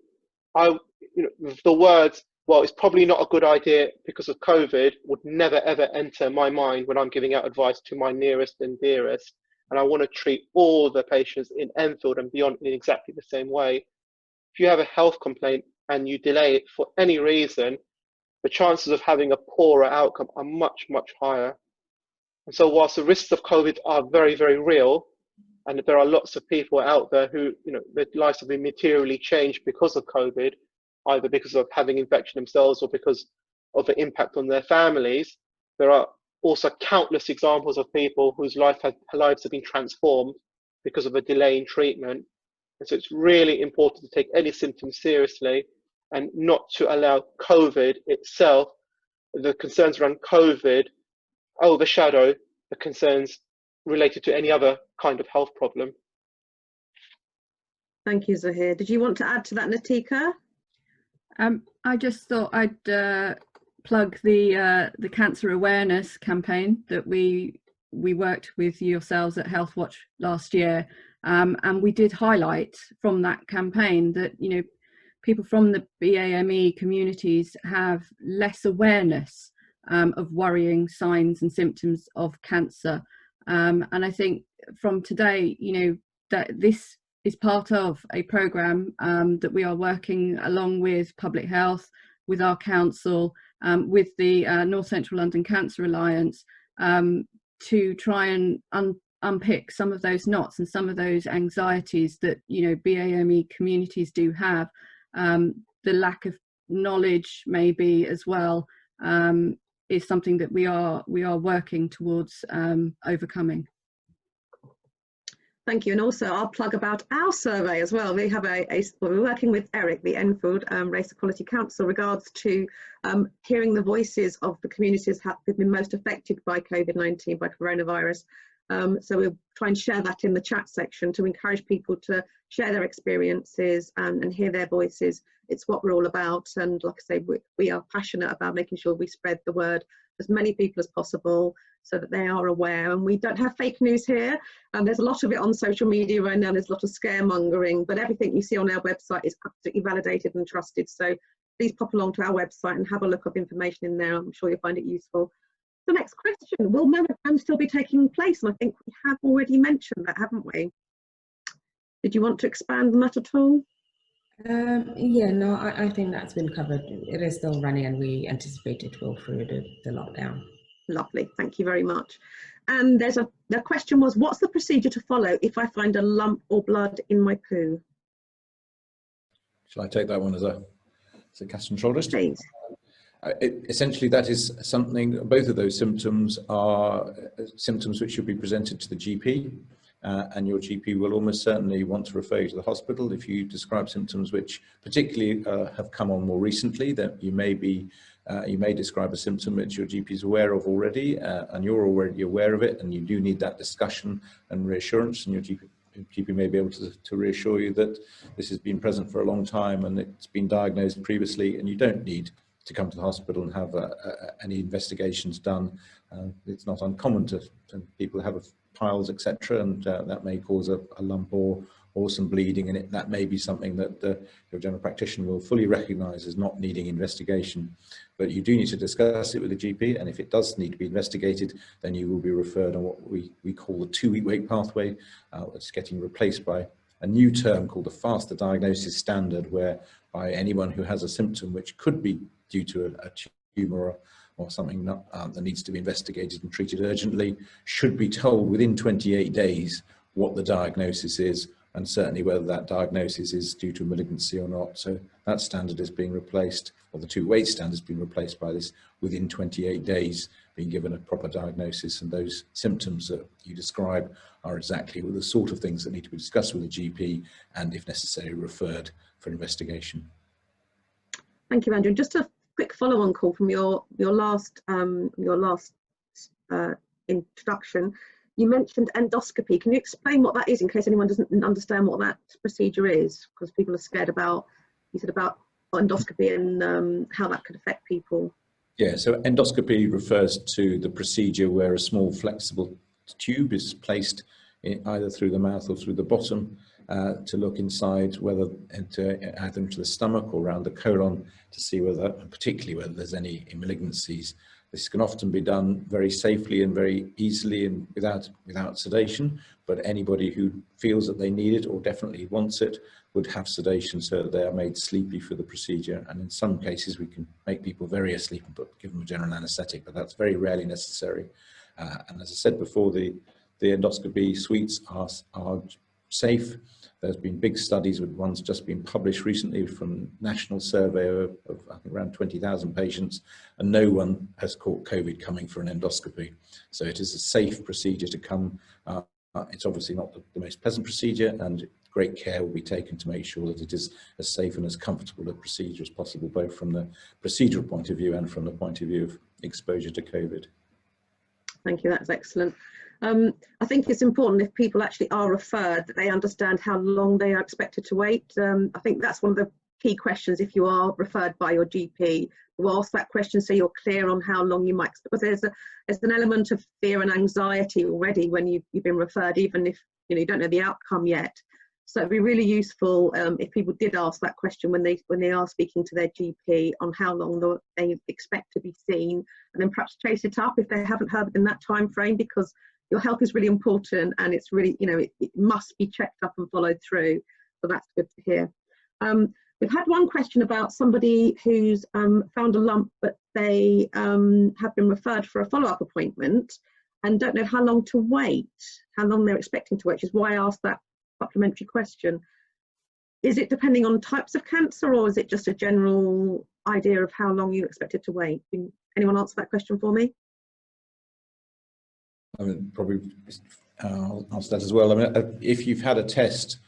the words, well, it's probably not a good idea because of COVID, would never ever enter my mind when I'm giving out advice to my nearest and dearest. And I want to treat all the patients in Enfield and beyond in exactly the same way. If you have a health complaint and you delay it for any reason, the chances of having a poorer outcome are much, much higher. And so whilst the risks of COVID are very, very real, and there are lots of people out there who, you know, their lives have been materially changed because of COVID, either because of having infection themselves or because of the impact on their families, there are also countless examples of people whose lives have been transformed because of a delay in treatment. And so it's really important to take any symptoms seriously and not to allow COVID itself, the concerns around COVID, overshadow the concerns related to any other kind of health problem. Thank you, Zaheer. Did you want to add to that, Nitika? I just thought I'd plug the cancer awareness campaign that we worked with yourselves at Healthwatch last year, and we did highlight from that campaign that, you know, people from the BAME communities have less awareness of worrying signs and symptoms of cancer, and I think from today, you know, that this is part of a programme that we are working along with Public Health, with our council, with the North Central London Cancer Alliance, to try and unpick some of those knots and some of those anxieties that, you know, BAME communities do have. The lack of knowledge maybe as well is something that we are working towards overcoming. Thank you. And also I'll plug about our survey as well. We have we're working with Eric, the Enfield Race Equality Council, regards to hearing the voices of the communities that have been most affected by COVID-19, by coronavirus. So we'll try and share that in the chat section to encourage people to share their experiences and hear their voices. It's what we're all about. And like I say, we are passionate about making sure we spread the word as many people as possible so that they are aware. And we don't have fake news here. There's a lot of it on social media right now. There's a lot of scaremongering, but everything you see on our website is absolutely validated and trusted. So please pop along to our website and have a look of information in there. I'm sure you'll find it useful. The next question, will mammograms still be taking place? And I think we have already mentioned that, haven't we? Did you want to expand on that at all? Yeah, no, I think that's been covered. It is still running and we anticipate it will through the lockdown. Lovely, thank you very much. And the question was, what's the procedure to follow if I find a lump or blood in my poo? Shall I take that one as a gastroenterologist? Please. Essentially, that is something, both of those symptoms are symptoms which should be presented to the GP, and your GP will almost certainly want to refer you to the hospital. If you describe symptoms which particularly have come on more recently, that you may describe a symptom which your GP is aware of already, and you're already aware of it, and you do need that discussion and reassurance, and your GP may be able to reassure you that this has been present for a long time and it's been diagnosed previously, and you don't need to come to the hospital and have any investigations done. It's not uncommon to people have piles, etc., and that may cause a lump or some bleeding, and that may be something that your general practitioner will fully recognise as not needing investigation. But you do need to discuss it with the GP, and if it does need to be investigated, then you will be referred on what we call the 2-week wait pathway. It's getting replaced by a new term called the faster diagnosis standard, whereby anyone who has a symptom which could be due to a tumour or something that needs to be investigated and treated urgently should be told within 28 days what the diagnosis is, and certainly whether that diagnosis is due to malignancy or not. So that standard is being replaced, or the 2-wait standard has been replaced by this within 28 days being given a proper diagnosis, and those symptoms that you describe are exactly the sort of things that need to be discussed with the GP and, if necessary, referred for investigation. Thank you, Andrew. Just a quick follow-on call from your last introduction. You mentioned endoscopy. Can you explain what that is in case anyone doesn't understand what that procedure is? Because people are scared about, you said about endoscopy and how that could affect people. Yeah, so endoscopy refers to the procedure where a small flexible tube is placed either through the mouth or through the bottom to look inside, whether either into the stomach or around the colon, to see whether, particularly whether there's any malignancies. This can often be done very safely and very easily and without sedation, but anybody who feels that they need it or definitely wants it would have sedation so that they are made sleepy for the procedure. And in some cases we can make people very asleep and give them a general anaesthetic, but that's very rarely necessary. And as I said before, the endoscopy suites are safe, There's been big studies, with one's just been published recently from national survey of I think around 20,000 patients, and no one has caught COVID coming for an endoscopy. So it is a safe procedure to come. It's obviously not the most pleasant procedure, and great care will be taken to make sure that it is as safe and as comfortable a procedure as possible, both from the procedural point of view and from the point of view of exposure to COVID. Thank you, that's excellent. I think it's important if people actually are referred that they understand how long they are expected to wait. I think that's one of the key questions if you are referred by your GP. We'll ask that question so you're clear on how long you might, because there's an element of fear and anxiety already when you've been referred, even if you don't know the outcome yet. So it'd be really useful if people did ask that question when they are speaking to their GP on how long they expect to be seen, and then perhaps chase it up if they haven't heard in that time frame, because your health is really important and it's really, it must be checked up and followed through. So that's good to hear. We've had one question about somebody who's found a lump, but they have been referred for a follow-up appointment and don't know how long to wait, how long they're expecting to wait, which is why I asked that supplementary question. Is it depending on types of cancer, or is it just a general idea of how long you expected to wait? Can anyone answer that question for me? I mean, probably I'll answer that as well. I mean, if you've had a test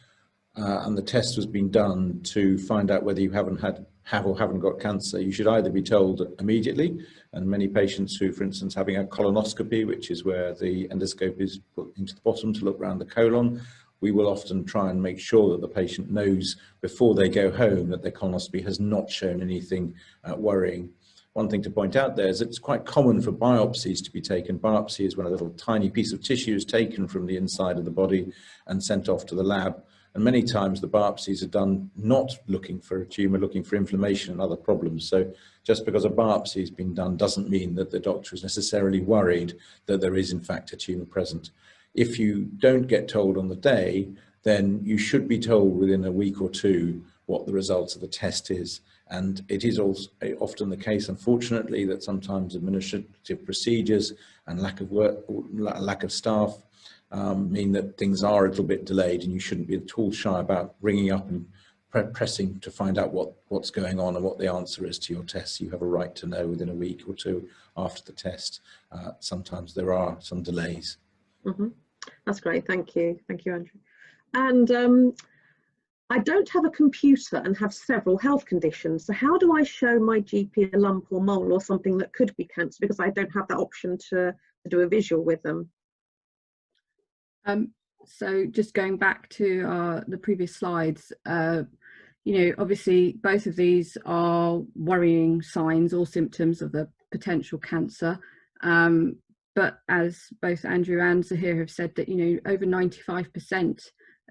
and the test was being done to find out whether you have or haven't got cancer, you should either be told immediately, and many patients who, for instance, having a colonoscopy, which is where the endoscope is put into the bottom to look around the colon, we will often try and make sure that the patient knows before they go home that their colonoscopy has not shown anything worrying. One thing to point out there is it's quite common for biopsies to be taken. Biopsy is when a little tiny piece of tissue is taken from the inside of the body and sent off to the lab. And many times the biopsies are done not looking for a tumour, looking for inflammation and other problems. So just because a biopsy has been done doesn't mean that the doctor is necessarily worried that there is in fact a tumour present. If you don't get told on the day, then you should be told within a week or two what the results of the test is. And it is also often the case, unfortunately, that sometimes administrative procedures and lack of work, lack of staff mean that things are a little bit delayed, and you shouldn't be at all shy about ringing up and pressing to find out what's going on and what the answer is to your tests. You have a right to know within a week or two after the test. Sometimes there are some delays. Mm-hmm. That's great, thank you. Thank you, Andrew. And I don't have a computer and have several health conditions. So how do I show my GP a lump or mole or something that could be cancer, because I don't have that option to do a visual with them? So just going back to the previous slides, obviously both of these are worrying signs or symptoms of the potential cancer. But as both Andrew and Zaheer have said, that, over 95%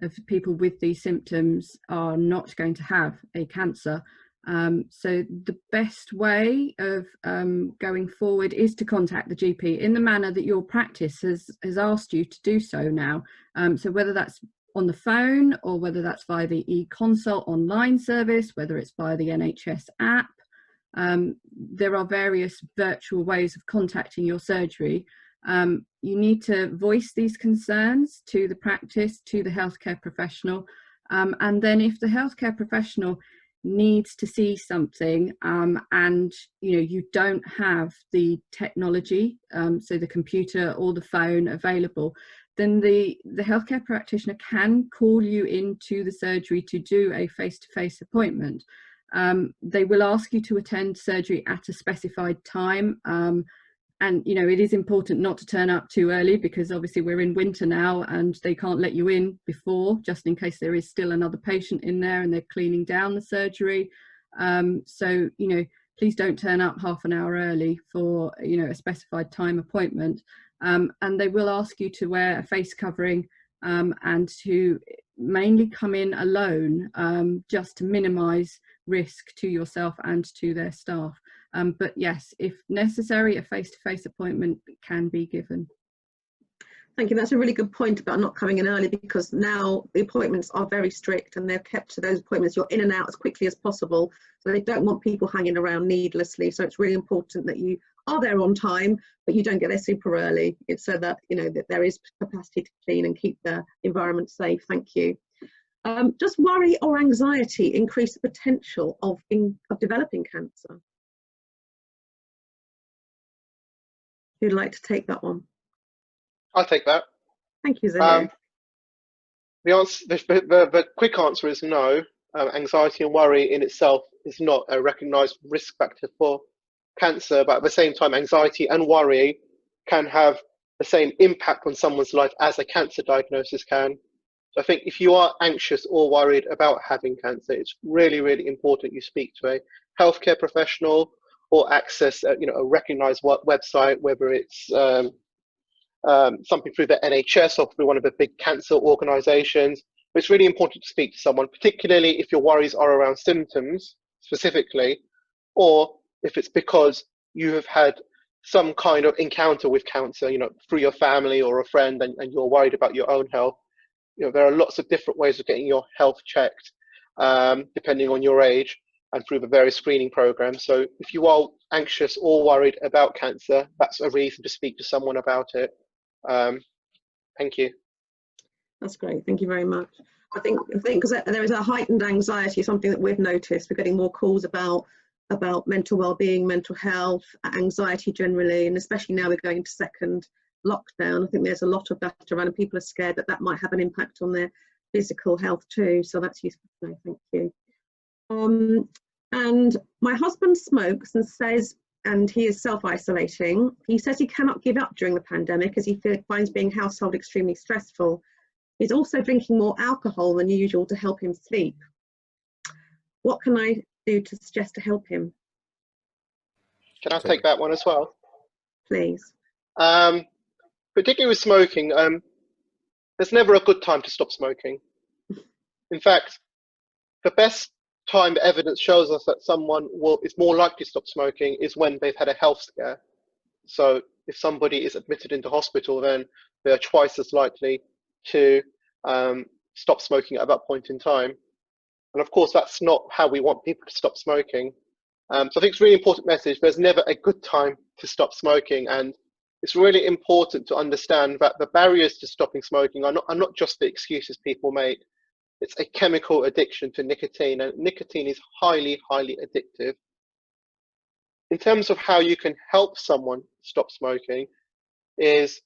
of people with these symptoms are not going to have a cancer. So the best way of going forward is to contact the GP in the manner that your practice has asked you to do so now. So whether that's on the phone or whether that's via the e-consult online service, whether it's via the NHS app, there are various virtual ways of contacting your surgery. You need to voice these concerns to the practice, to the healthcare professional, and then if the healthcare professional needs to see something and you don't have the technology, so the computer or the phone available, then the healthcare practitioner can call you into the surgery to do a face-to-face appointment. They will ask you to attend surgery at a specified time, and it is important not to turn up too early, because obviously we're in winter now and they can't let you in before, just in case there is still another patient in there and they're cleaning down the surgery. So please don't turn up half an hour early for a specified time appointment. And they will ask you to wear a face covering and to mainly come in alone, just to minimise risk to yourself and to their staff. But yes, if necessary, a face-to-face appointment can be given. Thank you. That's a really good point about not coming in early, because now the appointments are very strict and they're kept to those appointments. You're in and out as quickly as possible. So they don't want people hanging around needlessly. So it's really important that you are there on time, but you don't get there super early. It's so that, that there is capacity to clean and keep the environment safe. Thank you. Does worry or anxiety increase the potential of developing cancer? Who'd like to take that one? I'll take that. Thank you, Zaheer. The quick answer is no. Anxiety and worry in itself is not a recognised risk factor for cancer, but at the same time, anxiety and worry can have the same impact on someone's life as a cancer diagnosis can. So I think if you are anxious or worried about having cancer, it's really, really important you speak to a healthcare professional or access a recognised website, whether it's something through the NHS or through one of the big cancer organisations. But it's really important to speak to someone, particularly if your worries are around symptoms specifically, or if it's because you have had some kind of encounter with cancer, through your family or a friend, and you're worried about your own health. There are lots of different ways of getting your health checked, depending on your age and through the various screening programs. So if you are anxious or worried about cancer, that's a reason to speak to someone about it. Thank you. That's great. Thank you very much. I think because there is a heightened anxiety, something that we've noticed. We're getting more calls about mental well-being, mental health, anxiety generally, and especially now we're going into second lockdown. I think there's a lot of that around, and people are scared that that might have an impact on their physical health too. So that's useful to know. Thank you. And my husband smokes and he is self-isolating. He says he cannot give up during the pandemic as he finds being household extremely stressful. He's also drinking more alcohol than usual to help him sleep. What can I do to suggest to help him? Can I take that one as well? Please. Particularly with smoking, there's never a good time to stop smoking. In fact, the best time the evidence shows us that someone is more likely to stop smoking is when they've had a health scare. So if somebody is admitted into hospital, then they're twice as likely to stop smoking at that point in time. And of course, that's not how we want people to stop smoking. So I think it's a really important message. There's never a good time to stop smoking. And it's really important to understand that the barriers to stopping smoking are not just the excuses people make. It's a chemical addiction to nicotine, and nicotine is highly, highly addictive. In terms of how you can help someone stop smoking is,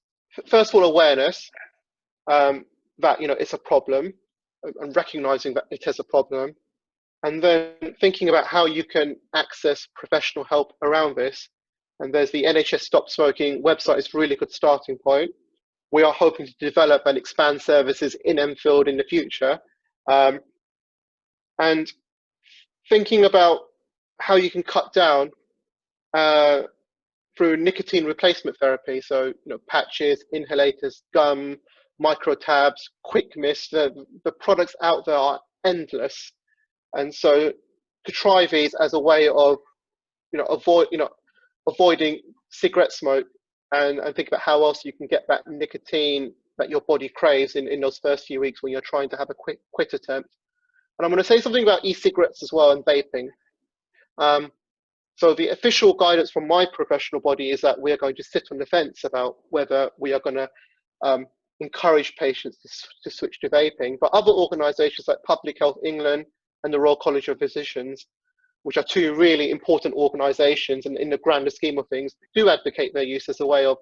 first of all, awareness that it's a problem, and recognizing that it is a problem, and then thinking about how you can access professional help around this. And there's the NHS Stop Smoking website is a really good starting point. We are hoping to develop and expand services in Enfield in the future. And thinking about how you can cut down through nicotine replacement therapy. So, patches, inhalators, gum, micro tabs, quick mist, the products out there are endless. And so to try these as a way of, avoiding cigarette smoke and think about how else you can get that nicotine that your body craves in those first few weeks when you're trying to have a quick quit attempt. And I'm going to say something about e-cigarettes as well and vaping. So the official guidance from my professional body is that we are going to sit on the fence about whether we are going to encourage patients to switch to vaping. But other organisations like Public Health England and the Royal College of Physicians, which are two really important organisations and in the grander scheme of things, do advocate their use as a way of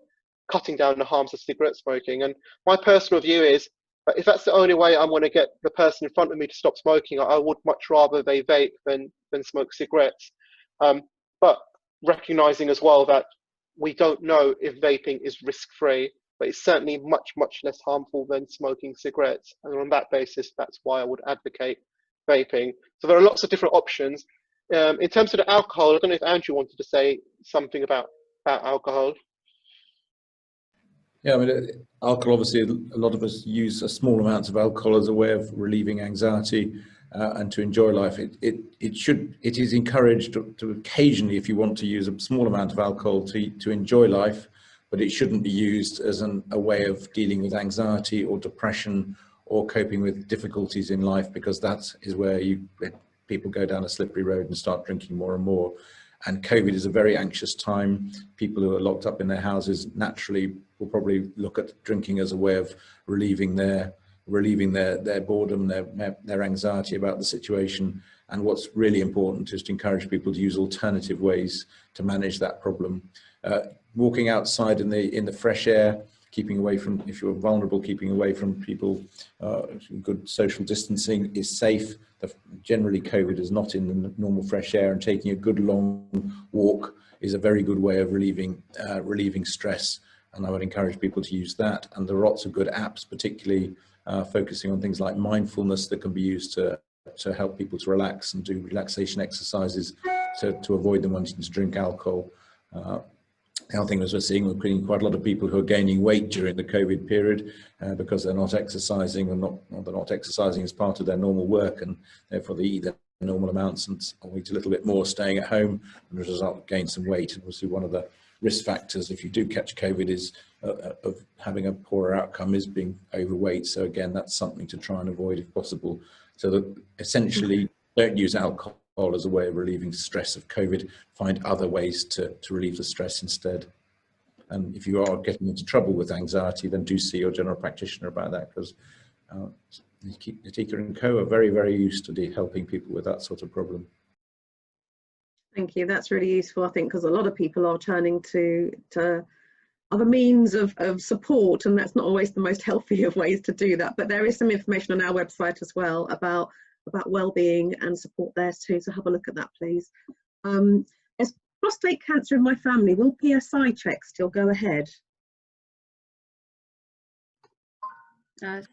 cutting down the harms of cigarette smoking. And my personal view is that if that's the only way I'm going to get the person in front of me to stop smoking, I would much rather they vape than smoke cigarettes. But recognising as well that we don't know if vaping is risk-free, but it's certainly much, much less harmful than smoking cigarettes. And on that basis, that's why I would advocate vaping. So there are lots of different options. In terms of the alcohol, I don't know if Andrew wanted to say something about alcohol. Yeah, I mean, alcohol, obviously, a lot of us use a small amount of alcohol as a way of relieving anxiety and to enjoy life. It is encouraged to occasionally, if you want to use a small amount of alcohol to enjoy life, but it shouldn't be used as a way of dealing with anxiety or depression or coping with difficulties in life, because that is where people go down a slippery road and start drinking more and more. And COVID is a very anxious time. People who are locked up in their houses naturally will probably look at drinking as a way of relieving their relieving their boredom, their anxiety about the situation. And what's really important is to encourage people to use alternative ways to manage that problem. Walking outside in the fresh air, keeping away from, if you're vulnerable, keeping away from people, good social distancing is safe. Generally, COVID is not in the normal fresh air, and taking a good long walk is a very good way of relieving stress. And I would encourage people to use that. And there are lots of good apps, particularly focusing on things like mindfulness, that can be used to help people to relax and do relaxation exercises to avoid them wanting to drink alcohol. The other thing is we're seeing quite a lot of people who are gaining weight during the COVID period because they're not exercising, they're not exercising as part of their normal work, and therefore they eat their normal amounts and eat a little bit more staying at home, and as a result gain some weight. And obviously one of the risk factors if you do catch COVID is of having a poorer outcome is being overweight. So again, that's something to try and avoid if possible. So that essentially don't use alcohol as a way of relieving stress of COVID. Find other ways to relieve the stress instead. And if you are getting into trouble with anxiety, then do see your general practitioner about that, because Nitika and co are very, very used to helping people with that sort of problem. Thank you. That's really useful, I think, because a lot of people are turning to other means of support, and that's not always the most healthy of ways to do that. But there is some information on our website as well about well-being and support there too, so have a look at that, please. There's prostate cancer in my family. Will PSI checks still go ahead?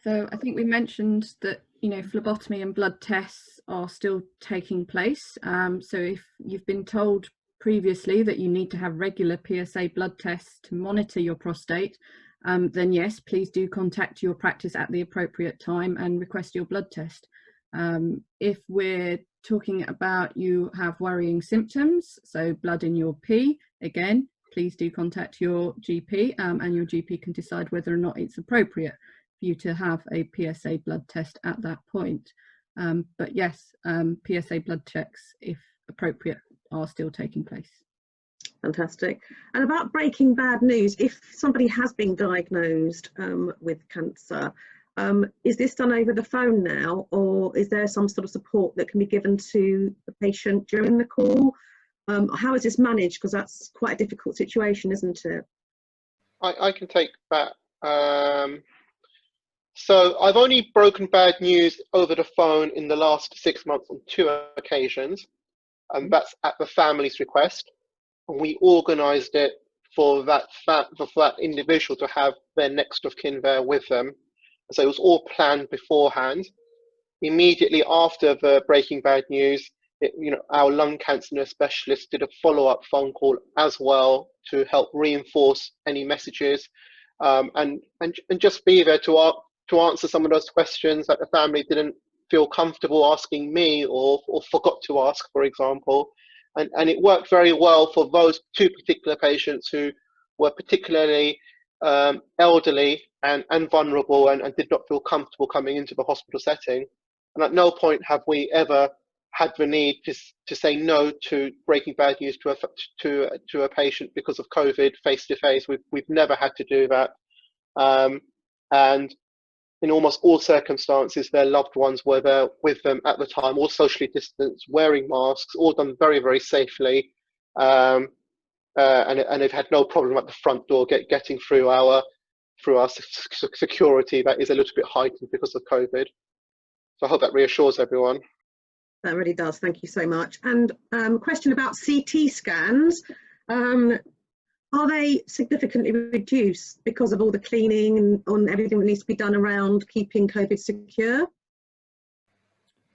So I think we mentioned that, you know, phlebotomy and blood tests are still taking place. So if you've been told previously that you need to have regular PSA blood tests to monitor your prostate, then yes, please do contact your practice at the appropriate time and request your blood test. If we're talking about you have worrying symptoms, so blood in your pee, again, please do contact your GP, and your GP can decide whether or not it's appropriate for you to have a PSA blood test at that point. But yes, PSA blood checks, if appropriate, are still taking place. Fantastic. And about breaking bad news, if somebody has been diagnosed with cancer, is this done over the phone now, or is there some sort of support that can be given to the patient during the call? How is this managed? Because that's quite a difficult situation, isn't it? I can take that. So I've only broken bad news over the phone in the last 6 months on 2 occasions, and that's at the family's request. And we organised it for that individual to have their next of kin there with them. So it was all planned beforehand. Immediately after the breaking bad news, our lung cancer nurse specialist did a follow-up phone call as well to help reinforce any messages, and just be there to answer some of those questions that the family didn't feel comfortable asking me or forgot to ask, for example. And it worked very well for those 2 particular patients who were particularly elderly and vulnerable and did not feel comfortable coming into the hospital setting. And at no point have we ever had the need to say no to breaking bad news to a patient because of COVID face to face. We've never had to do that. And in almost all circumstances, their loved ones were there with them at the time, all socially distanced, wearing masks, all done very, very safely. And they've had no problem at the front door getting through our security that is a little bit heightened because of COVID. So I hope that reassures everyone. That really does. Thank you so much. And question about CT scans. Are they significantly reduced because of all the cleaning and on everything that needs to be done around keeping COVID secure?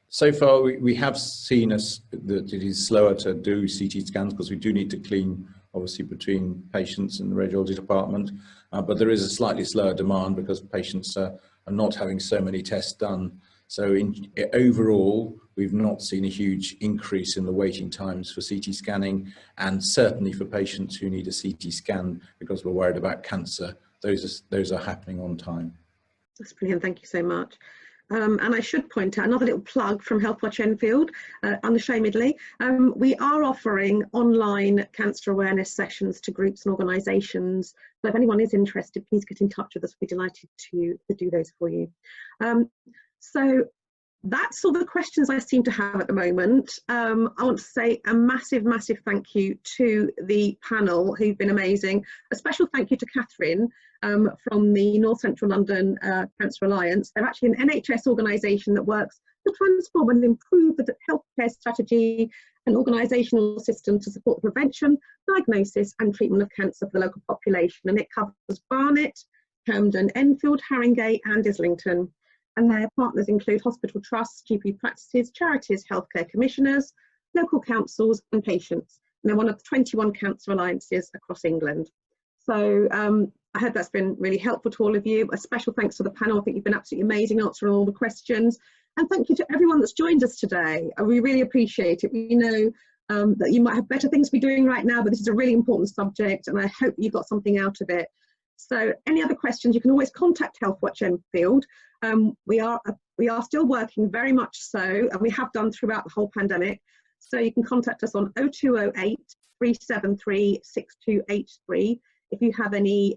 So far, we have seen that it is slower to do CT scans because we do need to clean, obviously, between patients in the radiology department. But there is a slightly slower demand because patients are not having so many tests done. So overall, we've not seen a huge increase in the waiting times for CT scanning, and certainly for patients who need a CT scan because we're worried about cancer, those are happening on time. That's brilliant. Thank you so much. and I should point out another little plug from Healthwatch Enfield, unashamedly, we are offering online cancer awareness sessions to groups and organisations. So if anyone is interested, please get in touch with us. We'd be delighted to do those for you. So that's all the questions I seem to have at the moment. I want to say a massive, massive thank you to the panel who've been amazing. A special thank you to Catherine from the North Central London Cancer Alliance. They're actually an NHS organisation that works to transform and improve the healthcare strategy and organisational system to support the prevention, diagnosis and treatment of cancer for the local population. And it covers Barnet, Camden, Enfield, Haringey and Islington. And their partners include hospital trusts, GP practices, charities, healthcare commissioners, local councils and patients. And they're one of the 21 cancer alliances across England. So I hope that's been really helpful to all of you. A special thanks to the panel. I think you've been absolutely amazing answering all the questions. And thank you to everyone that's joined us today. We really appreciate it. We know that you might have better things to be doing right now, but this is a really important subject and I hope you got something out of it. So any other questions, you can always contact Healthwatch Enfield. We are still working very much so, and we have done throughout the whole pandemic. So you can contact us on 0208 373 6283 if you have any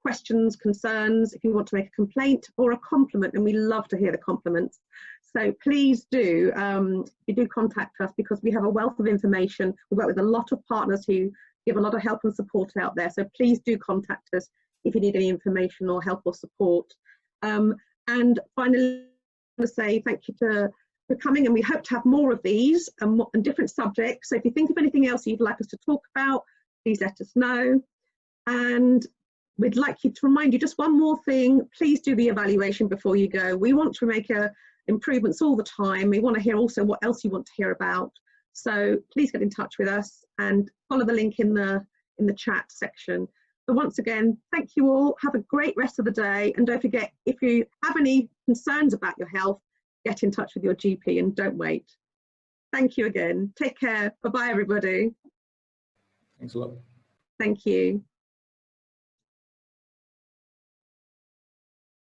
questions, concerns, if you want to make a complaint or a compliment, and we love to hear the compliments. So please do, you do contact us because we have a wealth of information. We work with a lot of partners who give a lot of help and support out there. So please do contact us if you need any information or help or support. And finally, I want to say thank you for coming, and we hope to have more of these and different subjects. So if you think of anything else you'd like us to talk about, please let us know. And we'd like you to remind you just one more thing, please do the evaluation before you go. We want to make improvements all the time. We want to hear also what else you want to hear about. So please get in touch with us and follow the link in the chat section. So once again, thank you all. Have a great rest of the day. And don't forget, if you have any concerns about your health, get in touch with your GP and don't wait. Thank you again. Take care. Bye-bye, everybody. Thanks a lot. Thank you.